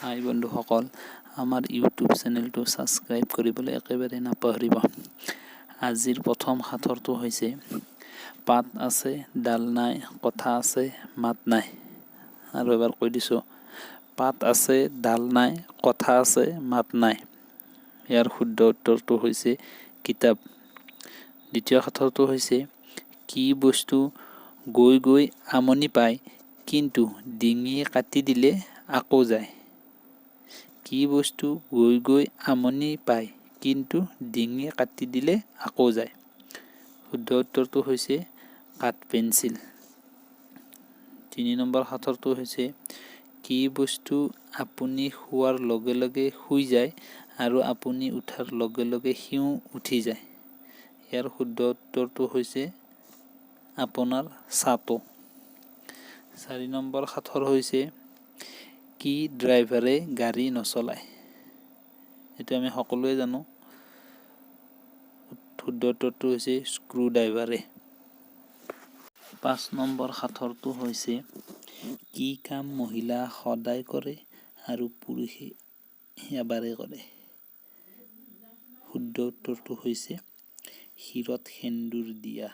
হাই বন্ধুসকল, আমাৰ ইউটিউব চেনেলটো ছাবস্ক্ৰাইব কৰিবলৈ একেবাৰে নাপাহৰিব। আজিৰ প্ৰথম সাঁথৰটো হৈছে পাত আছে ডাল নাই, কথা আছে মাত নাই। আৰু এবাৰ কৈ দিছোঁ, পাত আছে ডাল নাই, কথা আছে মাত নাই। ইয়াৰ শুদ্ধ উত্তৰটো হৈছে কিতাপ। দ্বিতীয় সাঁথৰটো হৈছে কি বস্তু গৈ গৈ আমনি পায়, কিন্তু ডিঙি কাটি দিলে আকৌ যায়। কি বস্তু গৈ গৈ আমনি পায়, কিন্তু ডিঙি কাটি দিলে আকৌ যায়। শুদ্ধ উত্তৰটো হৈছে কাঠ পেঞ্চিল। 3 নম্বৰ সাঁথৰটো হৈছে কি বস্তু আপুনি শোৱাৰ লগে লগে শুই যায় আৰু আপুনি উঠাৰ লগে লগে সিও উঠি যায়। ইয়াৰ শুদ্ধ উত্তৰটো হৈছে আপোনাৰ ছাটো। 4 নম্বৰ সাঁথৰ হৈছে কি ড্ৰাইভাৰে গাড়ী নচলায়। এইটো আমি সকলোৱে জানো। শুদ্ধ উত্তৰটো হৈছে স্ক্ৰু ড্ৰাইভাৰে। 5 নম্বৰ সাঁথৰটো হৈছে কি কাম মহিলা সদায় কৰে আৰু পুৰুষে এবাৰে কৰে। শুদ্ধ উত্তৰটো হৈছে শিৰত সেন্দুৰ দিয়া।